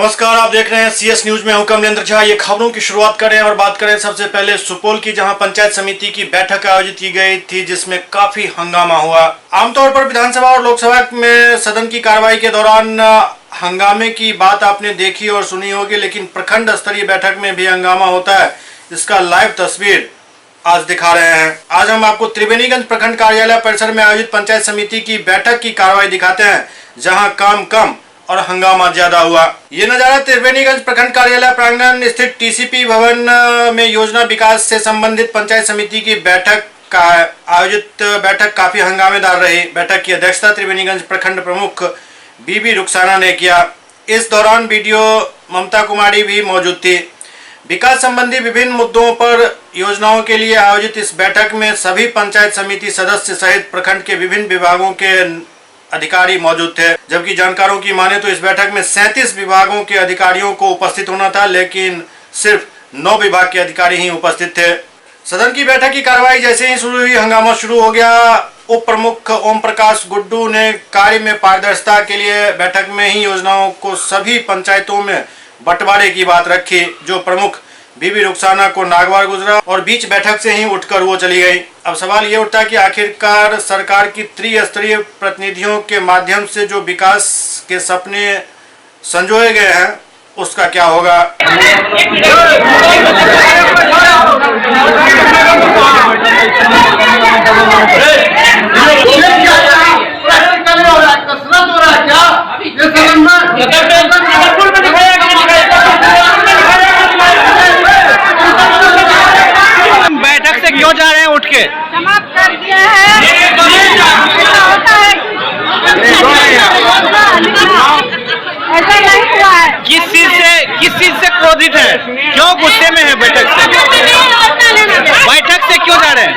नमस्कार, आप देख रहे हैं सीएस न्यूज में। हूं कमलेंद्र झा। ये खबरों की शुरुआत करें और बात करें सबसे पहले सुपौल की, जहां पंचायत समिति की बैठक आयोजित की गई थी, जिसमें काफी हंगामा हुआ। आमतौर पर विधानसभा और लोकसभा में सदन की कार्रवाई के दौरान हंगामे की बात आपने देखी और सुनी होगी, लेकिन प्रखंड स्तरीय बैठक में भी हंगामा होता है। इसका लाइव तस्वीर आज दिखा रहे हैं। आज हम आपको त्रिवेणीगंज प्रखंड कार्यालय परिसर में आयोजित पंचायत समिति की बैठक की कार्रवाई दिखाते हैं, जहां काम कम और हंगामा ज्यादा हुआ। ये नजारा त्रिवेणीगंज प्रखंड कार्यालय प्रांगण स्थित टीसीपी भवन में योजना विकास से संबंधित पंचायत समिति की बैठक का आयोजित बैठक काफी हंगामेदार रही। बैठक की अध्यक्षता त्रिवेणीगंज प्रखंड प्रमुख बीबी रुखसाना ने किया। इस दौरान बीडीओ ममता कुमारी भी मौजूद थी। विकास संबंधी विभिन्न मुद्दों पर योजनाओं के लिए आयोजित इस बैठक में सभी पंचायत समिति सदस्य सहित प्रखंड के विभिन्न विभागों के अधिकारी मौजूद थे। जबकि जानकारों की माने तो इस बैठक में 37 विभागों के अधिकारियों को उपस्थित होना था, लेकिन सिर्फ 9 विभाग के अधिकारी ही उपस्थित थे। सदन की बैठक की कार्रवाई जैसे ही शुरू हुई, हंगामा शुरू हो गया। उप प्रमुख ओम प्रकाश गुड्डू ने कार्य में पारदर्शिता के लिए बैठक में ही योजनाओं को सभी पंचायतों में बंटवारे की बात रखी, जो प्रमुख बीबी रुखसाना को नागवार गुजरा और बीच बैठक से ही उठकर वो चली गई। अब सवाल ये उठता है कि आखिरकार सरकार की त्रिस्तरीय प्रतिनिधियों के माध्यम से जो विकास के सपने संजोए गए हैं, उसका क्या होगा। क्यों जा रहे हैं उठ के? समाप्त कर दिया है। ऐसा होता है, ऐसा नहीं हुआ है। किस चीज से क्रोधित है? क्यों गुस्से में है बैठक से? बैठक से क्यों जा रहे हैं?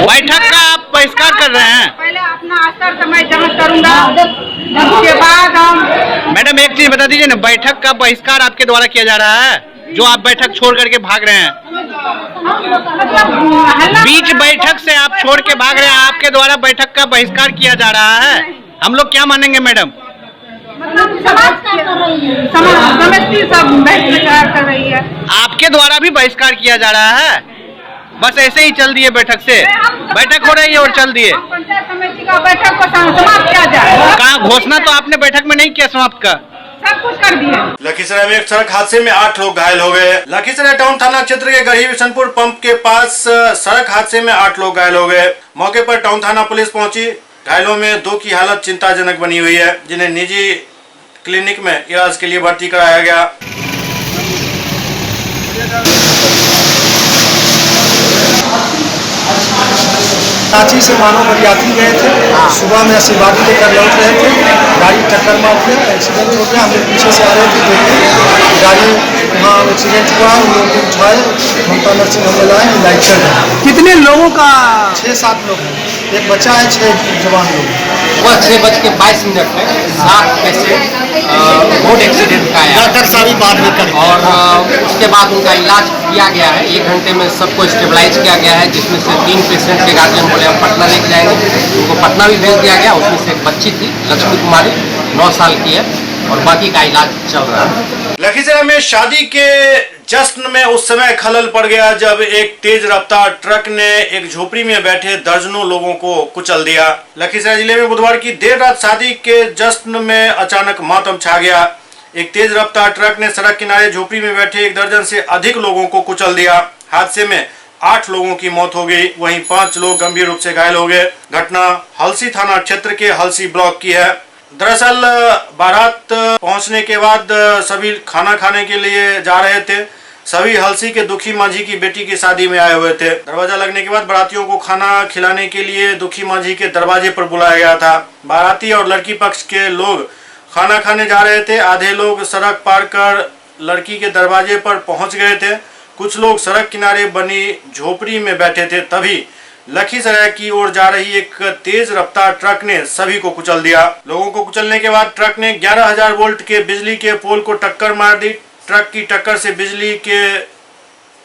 बैठक का आप बहिष्कार कर रहे हैं? पहले अपना स्तर समय जमा करूंगा, उसके बाद हम। मैडम एक चीज बता दीजिए ना, बैठक का बहिष्कार आपके द्वारा किया जा रहा है, जो आप बैठक छोड़ करके भाग रहे हैं? बीच बैठक से आप छोड़ के भाग रहे हैं, आपके द्वारा बैठक का बहिष्कार किया जा रहा है। हम लोग क्या मानेंगे मैडम? समिति सब बहिष्कार कर रही है। आपके द्वारा भी बहिष्कार किया जा रहा है? बस ऐसे ही चल दिए बैठक से? बैठक हो रही है और चल दिए? पंचायत समिति का बैठक को समाप्त किया जाए। कहाँ घोषणा तो आपने बैठक में नहीं किया समाप्त का? सब कुछ कर दिया। लखीसराय में एक सड़क हादसे में 8 लोग घायल हो गए। लखीसराय टाउन थाना क्षेत्र के गढ़ी बिशनपुर पंप के पास सड़क हादसे में 8 लोग घायल हो गए। मौके पर टाउन थाना पुलिस पहुंची। घायलों में 2 की हालत चिंताजनक बनी हुई है, जिन्हें निजी क्लिनिक में इलाज के लिए भर्ती कराया गया। रांची से मानव बरियाती गए थे, सुबह में आशीर्वादी लेकर लौट रहे थे, गाड़ी टक्कर मार दिया, एक्सीडेंट हो गया। हम लोग पीछे से आ रहे थे, देखे गाड़ी वहाँ एक्सीडेंट हुआ, उन लोगों को उठाए, ममता नर्सिंग होम में लाए, इलाज चल रहा है। कितने लोगों का? 6-7 लोग हैं, एक बच्चा है, 6 जवान लोग। सुबह 6:22 में 7 पेशेंट रोड एक्सीडेंट का आया सारी बात नहीं करें, और उसके बाद उनका इलाज किया गया है। 1 घंटे में सबको स्टेबलाइज किया गया है, जिसमें से 3 पेशेंट के गार्जियन बोले हम पटना लेके जाएंगे, उनको पटना भी भेज दिया गया। उसमें से एक बच्ची थी, लक्ष्मी कुमारी, 9 साल की है, और बाकी का इलाज चल रहा है। लखीसराय में शादी के जश्न में उस समय खलल पड़ गया जब एक तेज रफ्तार ट्रक ने एक झोपड़ी में बैठे दर्जनों लोगों को कुचल दिया। लखीसराय जिले में बुधवार की देर रात शादी के जश्न में अचानक मातम छा गया। एक तेज रफ्तार ट्रक ने सड़क किनारे झोपड़ी में बैठे 1 दर्जन से अधिक लोगों को कुचल दिया। हादसे में 8 लोगों की मौत हो गई, वहीं 5 लोग गंभीर रूप से घायल हो गए। घटना हलसी थाना क्षेत्र के हलसी ब्लॉक की है। दरअसल बारात पहुंचने के बाद सभी खाना खाने के लिए जा रहे थे। सभी हलसी के दुखी माझी की बेटी की शादी में आए हुए थे। दरवाजा लगने के बाद बारातियों को खाना खिलाने के लिए दुखी माझी के दरवाजे पर बुलाया गया था। बाराती और लड़की पक्ष के लोग खाना खाने जा रहे थे। आधे लोग सड़क पार कर लड़की के दरवाजे पर पहुंच गए थे। कुछ लोग सड़क किनारे बनी झोपड़ी में बैठे थे। तभी लखीसराय की ओर जा रही एक तेज रफ्तार ट्रक ने सभी को कुचल दिया। लोगों को कुचलने के बाद ट्रक ने 11,000 वोल्ट के बिजली के पोल को टक्कर मार दी। ट्रक की टक्कर से बिजली के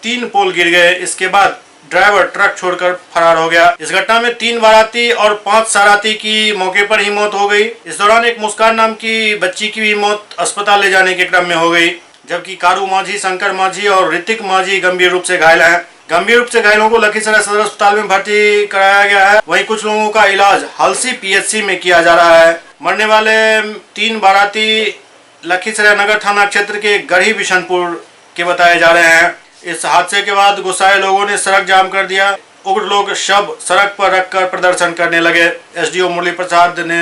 3 पोल गिर गए। इसके बाद ड्राइवर ट्रक छोड़कर फरार हो गया। इस घटना में 3 बाराती और 5 साराती की मौके पर ही मौत हो गई। इस दौरान एक मुस्कान नाम की बच्ची की भी मौत अस्पताल ले जाने के क्रम में हो गई, जबकि कारू माझी, शंकर माझी और ऋतिक माझी गंभीर रूप से घायल हैं। गंभीर रूप से घायलों को लखीसराय सदर अस्पताल में भर्ती कराया गया है। वहीं कुछ लोगों का इलाज हलसी पीएचसी में किया जा रहा है। मरने वाले 3 बाराती लखीसराय नगर थाना क्षेत्र के गढ़ी बिशनपुर के बताए जा रहे हैं। इस हादसे के बाद गुस्साए लोगों ने सड़क जाम कर दिया। उग्र लोग शव सड़क पर रखकर प्रदर्शन करने लगे। एसडीओ मुरली प्रसाद ने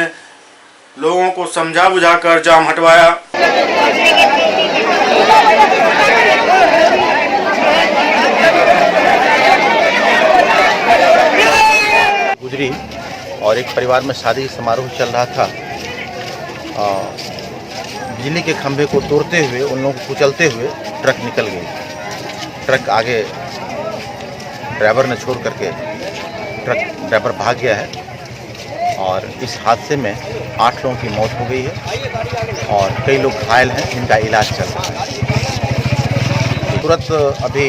लोगों को समझा बुझाकर जाम हटवाया। गुजरी और एक परिवार में शादी समारोह चल रहा था। बिजली के खंभे को तोड़ते हुए उन लोगों को कुचलते हुए ट्रक निकल गई। ट्रक आगे ड्राइवर ने छोड़ करके ड्राइवर भाग गया है और इस हादसे में 8 लोगों की मौत हो गई है और कई लोग घायल हैं जिनका इलाज चल रहा है। तुरंत अभी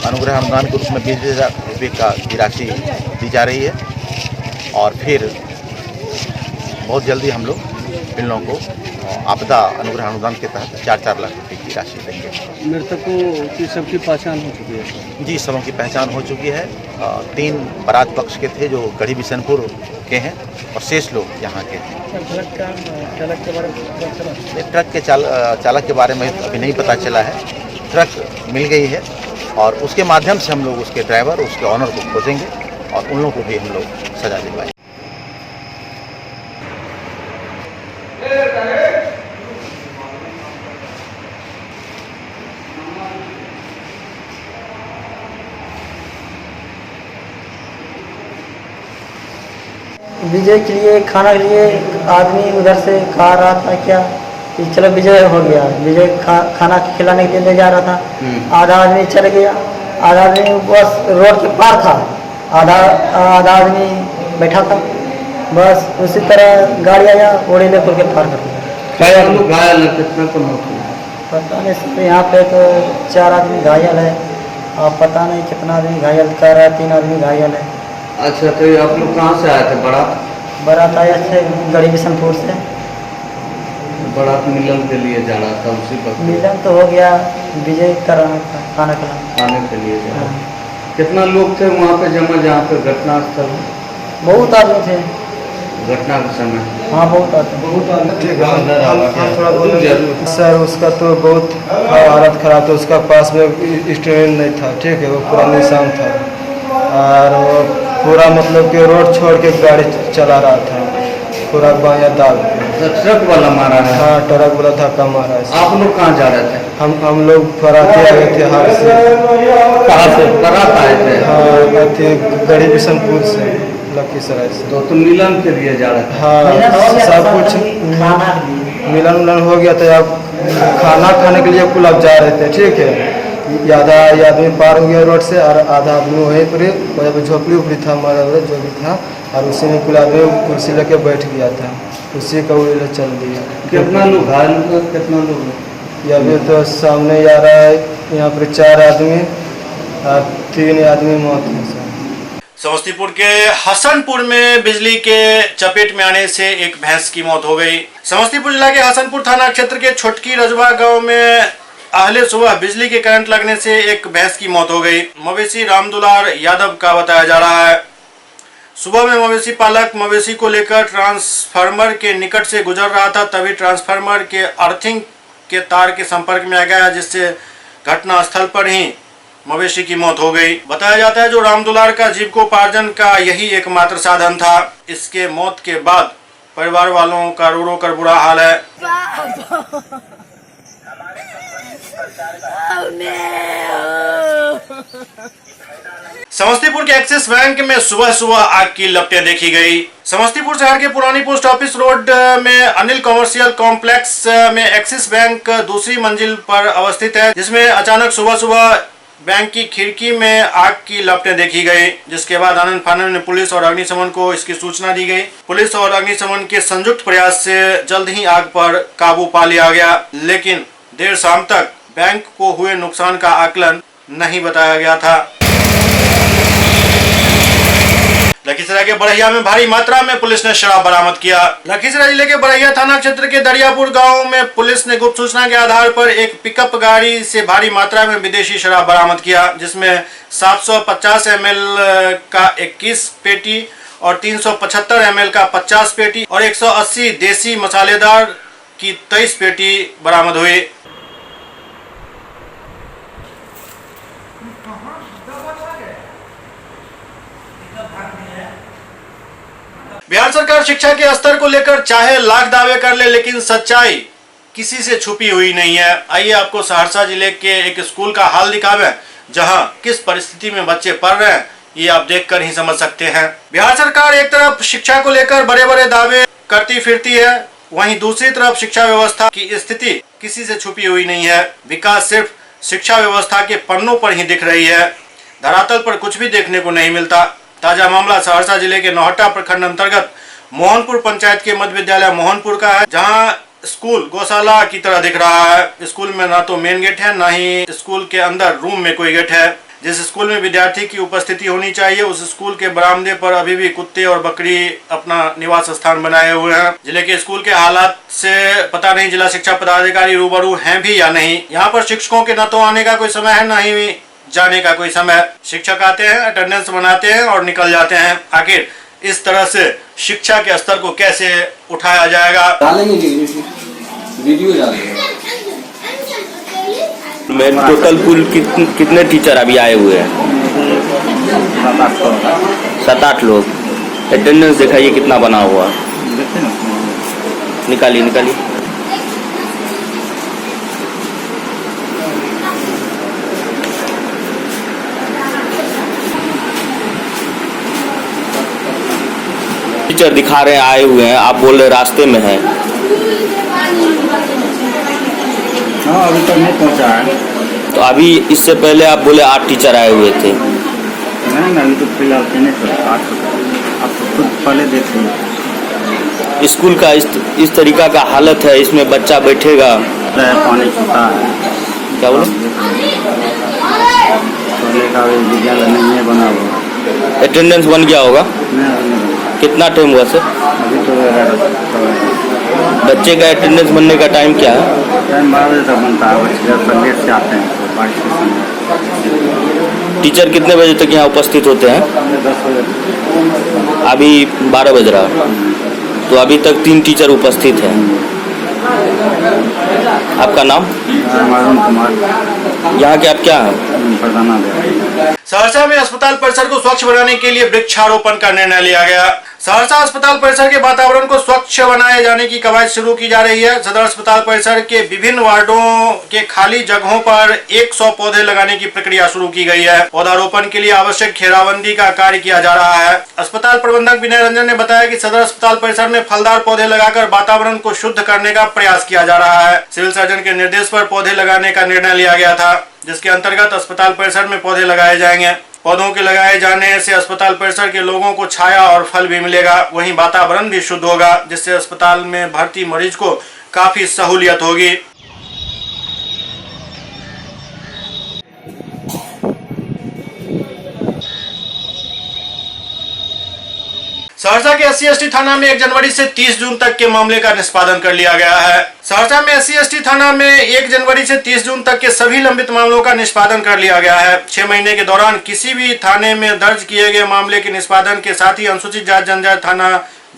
अनुग्रह अनुदान के रूप में 20,000 रुपये की राशि दी जा रही है और फिर बहुत जल्दी हम लोग इन लोगों को आपदा अनुग्रह अनुदान के तहत 4-4 लाख रुपए की राशि देंगे। मृतकों की सबकी पहचान हो चुकी है? जी, सबों की पहचान हो चुकी है। 3 बारात पक्ष के थे जो गढ़ी बिशनपुर के हैं और शेष लोग यहाँ के हैं। चालक के बारे में ट्रक के चालक के बारे में अभी नहीं पता चला है। ट्रक मिल गई है और उसके माध्यम से हम लोग उसके ड्राइवर, उसके ऑनर को खोजेंगे और उन लोगों को भी हम लोग सजा दिलवाएंगे। विजय के लिए खाना के लिए आदमी उधर से खा रहा था क्या कि चलो विजय हो गया। विजय खाना खिलाने के लिए ले जा रहा था। आधा आदमी चल गया, आधा आदमी बस रोड के पार था, आधा आदमी बैठा था। बस उसी तरह गाड़ी आया, ओढ़े ले के पार कर दिया। लोग घायल है? कितना कम होती है पता नहीं सर। यहाँ पे तो 4 आदमी घायल है। अब पता नहीं कितना आदमी घायल कर रहा है। 3 आदमी घायल है। अच्छा, तो आप लोग कहाँ से आए थे? बारात आया थे गढ़ी बिशनपुर से। बारात मिलन के लिए जा रहा था उसी पर? मिलन तो हो गया, विजय कर रहा था खाना खाने के लिए जा रहा था। कितना लोग थे वहाँ पे जमा जहाँ पे घटना स्थल? बहुत आदमी थे घटना के समय? हाँ, बहुत आदमी। सर उसका तो बहुत हालत खराब था। उसका पास में स्टेरिंग नहीं था, ठीक है, वो पूरा निशान था और वो पूरा मतलब कि रोड छोड़ के गाड़ी चला रहा था, पूरा बाया दाग। तो ट्रक वाला मारा है? हाँ, ट्रक वाला धक्का मारा है। आप लोग कहाँ जा रहे थे? हम लोग बाराती आए थे हार से। कहाँ से बारात आए थे? हाँ, गढ़ी बिशनपुर से, लखीसराय से। तो मिलन के लिए जा रहे थे? हाँ, सब कुछ मिलन उलन हो गया था। अब खाना खाने के लिए कुल अब जा रहे थे, ठीक है। आधा आदमी पार हो गया रोड से और आधा आदमी वहीं पर झोपड़ी उपड़ी था हमारा जो भी था और उसी में कुल आदमी कुर्सी लेके बैठ गया था। उसी का वो चल दिया। कितना लोग घायल हुए? कितना लोग? ये अभी तो सामने आ रहा है। यहाँ पर 4 आदमी और 3 आदमी मौत है सर। समस्तीपुर के हसनपुर में बिजली के चपेट में आने से एक भैंस की मौत हो गई। समस्तीपुर जिला के हसनपुर थाना क्षेत्र के छोटकी रजवा गांव में आहले सुबह बिजली के करंट लगने से एक भैंस की मौत हो गई। मवेशी रामदुलार यादव का बताया जा रहा है। सुबह में मवेशी पालक मवेशी को लेकर ट्रांसफार्मर के निकट से गुजर रहा था, तभी ट्रांसफार्मर के अर्थिंग के तार के संपर्क में आ गया, जिससे घटना स्थल पर ही मवेशी की मौत हो गई। बताया जाता है जो रामदुलार का जीविकोपार्जन का यही एकमात्र साधन था। इसके मौत के बाद परिवार वालों का रो रो कर बुरा हाल है। समस्तीपुर के एक्सिस बैंक में सुबह सुबह आग की लपटें देखी गई। समस्तीपुर शहर के पुरानी पोस्ट ऑफिस रोड में अनिल कॉमर्शियल कॉम्प्लेक्स में एक्सिस बैंक दूसरी मंजिल पर अवस्थित है, जिसमें अचानक सुबह सुबह बैंक की खिड़की में आग की लपटें देखी गई, जिसके बाद आनन फानन में पुलिस और अग्निशमन को इसकी सूचना दी गई। पुलिस और अग्निशमन के संयुक्त प्रयास से जल्द ही आग पर काबू पा लिया गया, लेकिन देर शाम तक बैंक को हुए नुकसान का आकलन नहीं बताया गया था। लखीसराय के बड़हिया में भारी मात्रा में पुलिस ने शराब बरामद किया। लखीसराय जिले के बड़हिया थाना क्षेत्र के दरियापुर गांव में पुलिस ने गुप्त सूचना के आधार पर एक पिकअप गाड़ी से भारी मात्रा में विदेशी शराब बरामद किया, जिसमें 750 ml का 21 पेटी और 375 ml का 50 पेटी और 180 देसी मसालेदार की 23 पेटी बरामद हुई। बिहार सरकार शिक्षा के स्तर को लेकर चाहे लाख दावे कर ले, लेकिन सच्चाई किसी से छुपी हुई नहीं है। आइए आपको सहरसा जिले के एक स्कूल का हाल दिखावे, जहां किस परिस्थिति में बच्चे पढ़ रहे हैं, ये आप देखकर ही समझ सकते हैं। बिहार सरकार एक तरफ शिक्षा को लेकर बड़े बड़े दावे करती फिरती है, वहीं दूसरी तरफ शिक्षा व्यवस्था की स्थिति किसी से छुपी हुई नहीं है। विकास सिर्फ शिक्षा व्यवस्था के पन्नों पर ही दिख रही है, धरातल पर कुछ भी देखने को नहीं मिलता। ताजा मामला सहरसा जिले के नौहट्टा प्रखंड अंतर्गत मोहनपुर पंचायत के मध्य विद्यालय मोहनपुर का है, जहां स्कूल गौशाला की तरह दिख रहा है। स्कूल में ना तो मेन गेट है, ना ही स्कूल के अंदर रूम में कोई गेट है। जिस स्कूल में विद्यार्थी की उपस्थिति होनी चाहिए, उस स्कूल के बरामदे पर अभी भी कुत्ते और बकरी अपना निवास स्थान बनाए हुए हैं। जिले के स्कूल के हालात से पता नहीं जिला शिक्षा पदाधिकारी रूबरू हैं भी या नहीं। यहाँ पर शिक्षकों के न तो आने का कोई समय है, न ही जाने का कोई समय। शिक्षक आते हैं, अटेंडेंस बनाते हैं और निकल जाते हैं। आखिर इस तरह से शिक्षा के स्तर को कैसे उठाया जाएगा? वीडियो डालेंगे। टोटल कुल कितने टीचर अभी आए हुए हैं? 7-8 लोग। अटेंडेंस दिखाइए कितना बना हुआ, निकालिए निकालिए। टीचर दिखा रहे हैं आए हुए हैं, आप बोल रहे रास्ते में हैं। हाँ, अभी तक नहीं पहुंचा है। तो अभी इससे पहले आप बोले 8 टीचर आए हुए थे। नहीं, अभी तो फिलहाल नहीं पता। आप तो खुद पहले देखिए। स्कूल का इस तरीका का हालत है, इसमें बच्चा बैठेगा, पानी छूटा है। क्या बोले? पहले का विद्यालय नहीं है बना हुआ। अटेंडेंस बन गया होगा? कितना टाइम हुआ सर? अभी तो बच्चे का अटेंडेंस बनने का टाइम क्या है? टाइम 12 बजे तक बनता है। बच्चे लेट से आते हैं तो बारिश के समय। टीचर कितने बजे तक यहाँ उपस्थित होते हैं? 10 बजे। अभी 12 बज रहा, तो अभी तक 3 टीचर उपस्थित हैं। आपका नाम? अरुण कुमार। यहाँ के आप क्या हैं? प्रधानाध्यापक। सहरसा में अस्पताल परिसर को स्वच्छ बनाने के लिए वृक्षारोपण का निर्णय लिया गया। सहरसा अस्पताल परिसर के वातावरण को स्वच्छ बनाए जाने की कवायद शुरू की जा रही है। सदर अस्पताल परिसर के विभिन्न वार्डों के खाली जगहों पर 100 पौधे लगाने की प्रक्रिया शुरू की गई है। पौधारोपण के लिए आवश्यक घेराबंदी का कार्य किया जा रहा है। अस्पताल प्रबंधक विनय रंजन ने बताया कि सदर अस्पताल परिसर में फलदार पौधे लगाकर वातावरण को शुद्ध करने का प्रयास किया जा रहा है। सिविल सर्जन के निर्देश पर पौधे लगाने का निर्णय लिया गया था, जिसके अंतर्गत अस्पताल परिसर में पौधे लगाए जाएंगे। पौधों के लगाए जाने से अस्पताल परिसर के लोगों को छाया और फल भी मिलेगा, वहीं वातावरण भी शुद्ध होगा, जिससे अस्पताल में भर्ती मरीज को काफी सहूलियत होगी। सहरसा के SC/ST थाना में 1 जनवरी से 30 जून तक के मामले का निष्पादन कर लिया गया है। सहरसा में SC/ST थाना में 1 जनवरी से 30 जून तक के सभी लंबित मामलों का निष्पादन कर लिया गया है। 6 महीने के दौरान किसी भी थाने में दर्ज किए गए मामले के निष्पादन के साथ ही अनुसूचित जाति जनजाति थाना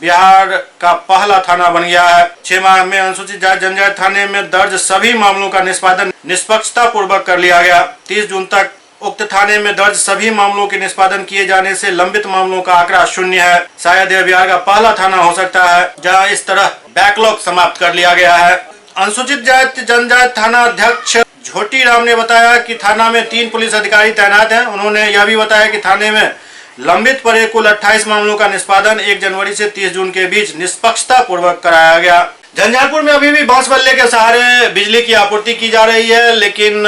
बिहार का पहला थाना बन गया है। 6 माह में अनुसूचित जाति जनजाति थाने में दर्ज सभी मामलों का निष्पादन निष्पक्षता पूर्वक कर लिया गया। 30 जून तक उक्त थाने में दर्ज सभी मामलों के निष्पादन किए जाने से लंबित मामलों का आंकड़ा 0 है। शायद यह बिहार का पहला थाना हो सकता है जहां इस तरह बैकलॉग समाप्त कर लिया गया है। अनुसूचित जाति जनजाति थाना अध्यक्ष झोटी राम ने बताया कि थाना में 3 पुलिस अधिकारी तैनात हैं। उन्होंने यह भी बताया कि थाने में लंबित पड़े कुल 28 मामलों का निष्पादन 1 जनवरी से 30 जून के बीच निष्पक्षता पूर्वक कराया गया। झंझारपुर में अभी भी बांस बल्ले के सहारे बिजली की आपूर्ति की जा रही है, लेकिन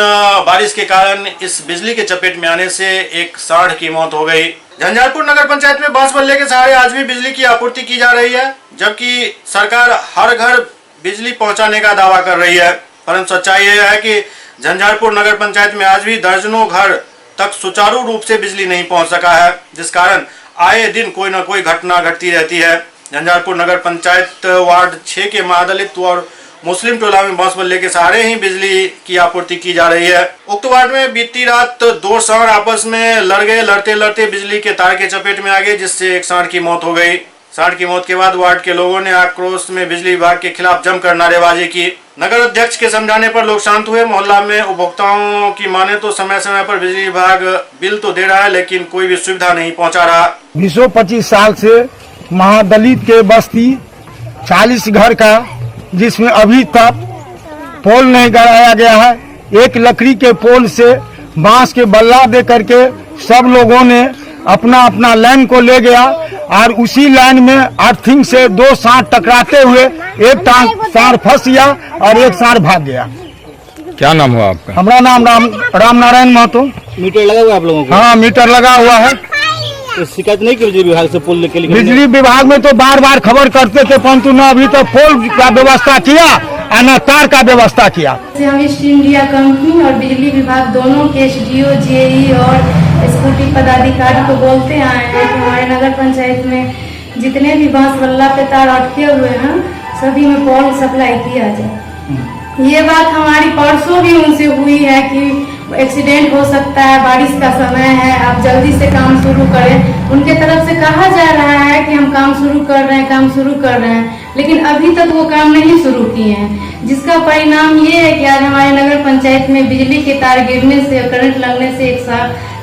बारिश के कारण इस बिजली के चपेट में आने से एक सांड की मौत हो गई। झंझारपुर नगर पंचायत में बांस बल्ले के सहारे आज भी बिजली की आपूर्ति की जा रही है, जबकि सरकार हर घर बिजली पहुंचाने का दावा कर रही है, परंतु सच्चाई यह है कि झंझारपुर नगर पंचायत में आज भी दर्जनों घर तक सुचारू रूप से बिजली नहीं पहुंच सका है, जिस कारण आए दिन कोई न कोई घटना घटती रहती है। झंझारपुर नगर पंचायत वार्ड 6 के महादलित और मुस्लिम टोला में बांस बल्ले के सहारे ही बिजली की आपूर्ति की जा रही है। उक्त वार्ड में बीती रात 2 सांड आपस में लड़ गए। लड़ते लड़ते बिजली के तार के चपेट में आ गए, जिससे एक सांड की मौत हो गई। सांड की मौत के बाद वार्ड के लोगों ने आक्रोश में बिजली विभाग के खिलाफ जमकर नारेबाजी की। नगर अध्यक्ष के समझाने पर लोग शांत हुए। मोहल्ला में उपभोक्ताओं की माने तो समय समय पर बिजली विभाग बिल तो दे रहा है, लेकिन कोई भी सुविधा नहीं पहुंचा रहा। 20-25 साल से महादलित के बस्ती 40 घर का, जिसमें अभी तक पोल नहीं गड़ाया गया है। एक लकड़ी के पोल से बांस के बल्ला दे करके सब लोगों ने अपना अपना लाइन को ले गया और उसी लाइन में अर्थिंग से 2 सांड टकराते हुए एक सांड फंस गया और एक सांड भाग गया। क्या नाम हुआ आपका? हमारा नाम राम नारायण महतो। मीटर लगा हुआ आप लोगों को? हाँ, मीटर लगा हुआ है। तो शिकायत नहीं की बिजली विभाग से पोल के लिए? बिजली विभाग में तो बार बार खबर करते थे, परंतु न अभी तो पोल का व्यवस्था किया और न तार का व्यवस्था किया। हम ईस्ट इंडिया कंपनी और बिजली विभाग दोनों के एसडीओ, जेई और स्कूटी पदाधिकारी को बोलते आए हैं कि हमारे नगर पंचायत में जितने भी बांस बल्ला पे तार अटके हुए हैं सभी में पोल सप्लाई किया जाए। ये बात हमारी परसों भी उनसे हुई है कि एक्सीडेंट हो सकता है, बारिश का समय है, आप जल्दी से काम शुरू करें। उनके तरफ से कहा जा रहा है कि हम काम शुरू कर रहे हैं, लेकिन अभी तक वो काम नहीं शुरू किए हैं, जिसका परिणाम ये है कि आज हमारे नगर पंचायत में बिजली के तार गिरने से, करंट लगने से एक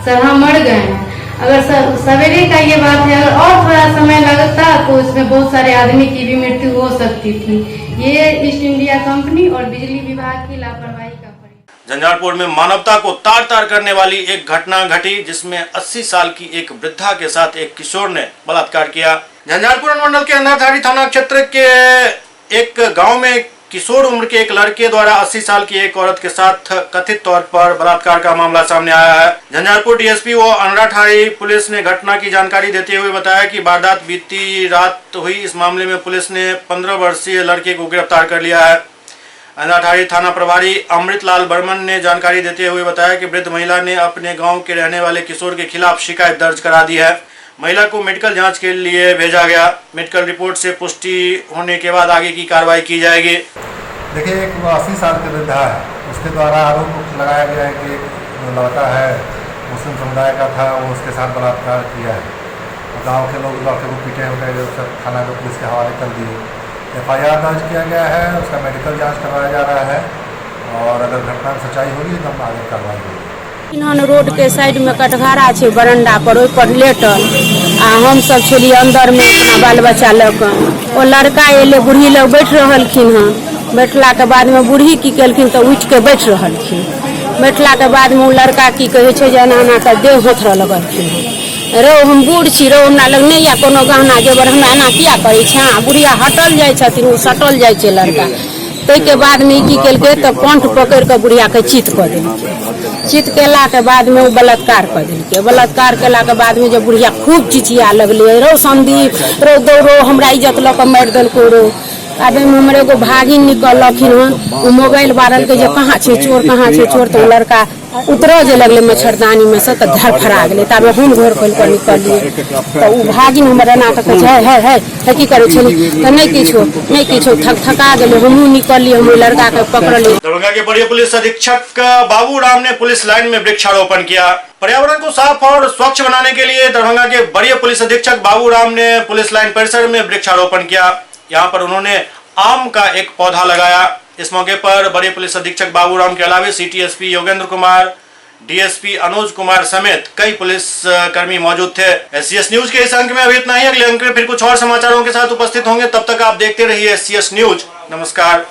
सरहा मर गए हैं। अगर सवेरे का ये बात है, अगर और थोड़ा समय लगता तो इसमें बहुत सारे आदमी की भी मृत्यु हो सकती थी। ये ईस्ट इंडिया कंपनी और बिजली विभाग की लापरवाही का परिणाम। झंझारपुर में मानवता को तार तार करने वाली एक घटना घटी, जिसमें 80 साल की एक वृद्धा के साथ एक किशोर ने बलात्कार किया। झंझारपुर अनुमंडल के अंधारधारी थाना क्षेत्र के एक गांव में किशोर उम्र के एक लड़के द्वारा 80 साल की एक औरत के साथ कथित तौर पर बलात्कार का मामला सामने आया है। झंझारपुर डीएसपी व अंधारधारी पुलिस ने घटना की जानकारी देते हुए बताया कि वारदात बीती रात हुई। इस मामले में पुलिस ने 15 वर्षीय लड़के को गिरफ्तार कर लिया है। अंधारधारी थाना प्रभारी अमृतलाल बर्मन ने जानकारी देते हुए बताया कि वृद्ध महिला ने अपने गाँव के रहने वाले किशोर के खिलाफ शिकायत दर्ज करा दी है। महिला को मेडिकल जांच के लिए भेजा गया। मेडिकल रिपोर्ट से पुष्टि होने के बाद आगे की कार्रवाई की जाएगी। देखिए, एक 80 साल के वृद्धा है, उसके द्वारा आरोप लगाया गया है कि एक लड़का है मुस्लिम समुदाय का था, वो उसके साथ बलात्कार किया है। तो गाँव के लोग लड़के को पीटे हुए सब थाना को पुलिस के हवाले कर दिए। FIR दर्ज किया गया है, उसका मेडिकल जाँच करवाया जा रहा है और अगर घटना में सच्चाई होगी तो आगे कार्रवाई होगी। इन्होंने रोड के साइड में कटघारा है बरंडा पर, ओहि पर लेटल आ हम सब छलिए अंदर में अपना बाल बच्चा लऽ। वो लड़का एले, बूढ़ी लोग बैठ रहलखिन हँ। बैठला के बाद में बूढ़ी की केलखिन तो उठ के बैठ रहलखिन। बैठला के बाद में वो लड़का की कहे छै जे एना के देह होथरऽ लगलखिन। रो हम बूढ़ छी, रो हमरा लग नहीं या कोनो गहना जेवर, हमरा एना किया करै छै? बुढ़िया हटल जाइ छथिन, वो सटल जाइ छै लड़का। ताहि के बाद में की केलकै तो कंठ पकड़ के बुढ़िया के चित कऽ देलकै। चित केला के बाद में वो बलात्कार कर दिलकै। बलात्कार केला के बाद में जब बुढ़िया खूब चिचिया लगलै, रो संदीप रो दौड़ो, हमरा इज्जत लऽ के मारि देलको रो। आदमी में हमरे एगो भागिन निकलखिन हन, वो मोबाइल बारल के जे कहाँ छै चोर, कहाँ छै चोर, तो लड़का उतरो जे लगले मच्छरदानी में से तो धरफड़ा गेलै। तब हम घर खोल कर निकलिए तो वो भागिन हमर एना के है की करे छली तो नहीं किछो थका गेलै। हमहूँ निकलिए, हम लड़का के पकड़लिए। दरभंगा के बड़े पुलिस अधीक्षक बाबू राम ने पुलिस लाइन में वृक्षारोपण किया। पर्यावरण को साफ और स्वच्छ बनाने के लिए दरभंगा के बड़े पुलिस अधीक्षक बाबू राम ने पुलिस लाइन परिसर में वृक्षारोपण किया। यहाँ पर उन्होंने आम का एक पौधा लगाया। इस मौके पर बड़े पुलिस अधीक्षक बाबू राम के अलावा CTSP योगेंद्र कुमार, DSP अनुज कुमार समेत कई पुलिस कर्मी मौजूद थे। SCS न्यूज के इस अंक में अभी इतना ही। अगले अंक में फिर कुछ और समाचारों के साथ उपस्थित होंगे। तब तक आप देखते रहिए SCS न्यूज। नमस्कार।